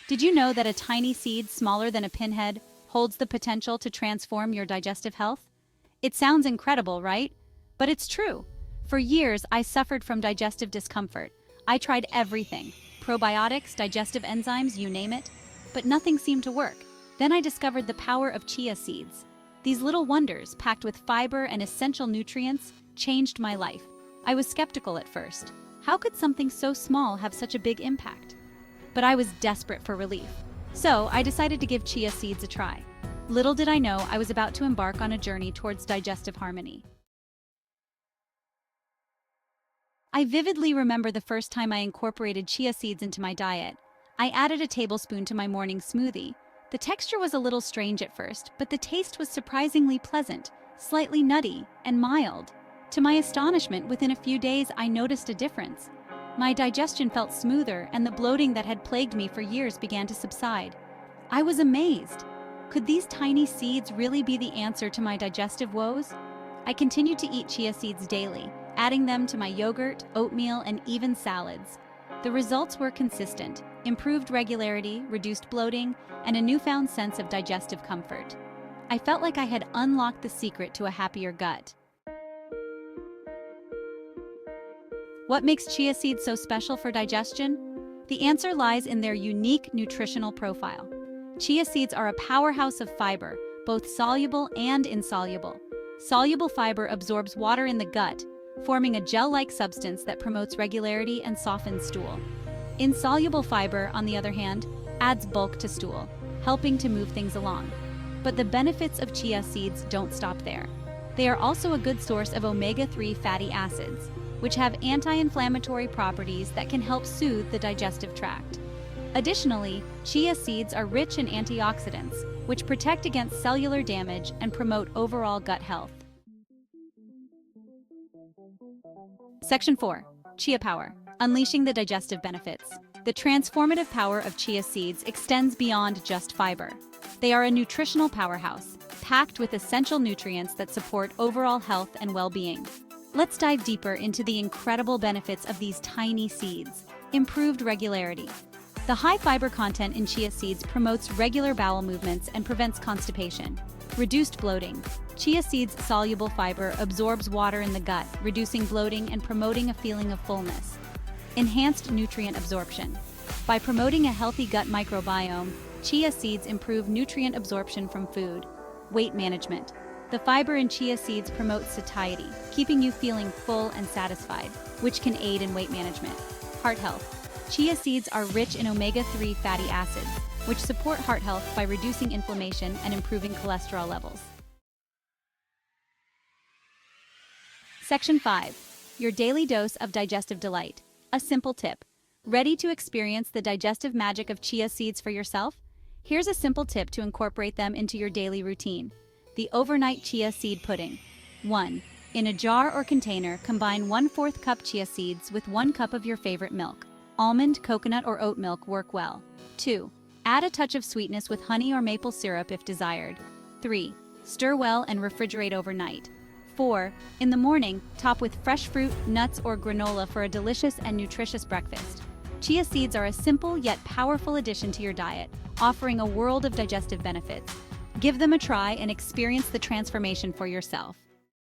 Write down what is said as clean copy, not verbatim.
Did you know that a tiny seed smaller than a pinhead holds the potential to transform your digestive health? It sounds incredible, right? But it's true. For years, I suffered from digestive discomfort. I tried everything, probiotics, digestive enzymes, you name it, but nothing seemed to work. Then I discovered the power of chia seeds. These little wonders, packed with fiber and essential nutrients, changed my life. I was skeptical at first. How could something so small have such a big impact? But I was desperate for relief. So I decided to give chia seeds a try. Little did I know I was about to embark on a journey towards digestive harmony. I vividly remember the first time I incorporated chia seeds into my diet. I added a tablespoon to my morning smoothie. The texture was a little strange at first, but the taste was surprisingly pleasant, slightly nutty, and mild. To my astonishment, within a few days, I noticed a difference. My digestion felt smoother, and the bloating that had plagued me for years began to subside. I was amazed. Could these tiny seeds really be the answer to my digestive woes? I continued to eat chia seeds daily, adding them to my yogurt, oatmeal, and even salads. The results were consistent: improved regularity, reduced bloating, and a newfound sense of digestive comfort. I felt like I had unlocked the secret to a happier gut. What makes chia seeds so special for digestion? The answer lies in their unique nutritional profile. Chia seeds are a powerhouse of fiber, both soluble and insoluble. Soluble fiber absorbs water in the gut, forming a gel-like substance that promotes regularity and softens stool. Insoluble fiber, on the other hand, adds bulk to stool, helping to move things along. But the benefits of chia seeds don't stop there. They are also a good source of omega-3 fatty acids, which have anti-inflammatory properties that can help soothe the digestive tract. Additionally, chia seeds are rich in antioxidants, which protect against cellular damage and promote overall gut health. Section 4. Chia Power. Unleashing the digestive benefits. The transformative power of chia seeds extends beyond just fiber. They are a nutritional powerhouse, packed with essential nutrients that support overall health and well-being. Let's dive deeper into the incredible benefits of these tiny seeds. Improved regularity. The high fiber content in chia seeds promotes regular bowel movements and prevents constipation. Reduced bloating. Chia seeds' soluble fiber absorbs water in the gut, reducing bloating and promoting a feeling of fullness. Enhanced nutrient absorption. By promoting a healthy gut microbiome, chia seeds improve nutrient absorption from food. Weight management. The fiber in chia seeds promotes satiety, keeping you feeling full and satisfied, which can aid in weight management. Heart health. Chia seeds are rich in omega-3 fatty acids, which support heart health by reducing inflammation and improving cholesterol levels. Section 5. Your daily dose of digestive delight. A simple tip. Ready to experience the digestive magic of chia seeds for yourself? Here's a simple tip to incorporate them into your daily routine. The overnight chia seed pudding. 1. In a jar or container, combine 1/4 cup chia seeds with 1 cup of your favorite milk. Almond, coconut, or oat milk work well. 2. Add a touch of sweetness with honey or maple syrup if desired. 3. Stir well and refrigerate overnight. 4. In the morning, top with fresh fruit, nuts, or granola for a delicious and nutritious breakfast. Chia seeds are a simple yet powerful addition to your diet, offering a world of digestive benefits. Give them a try and experience the transformation for yourself.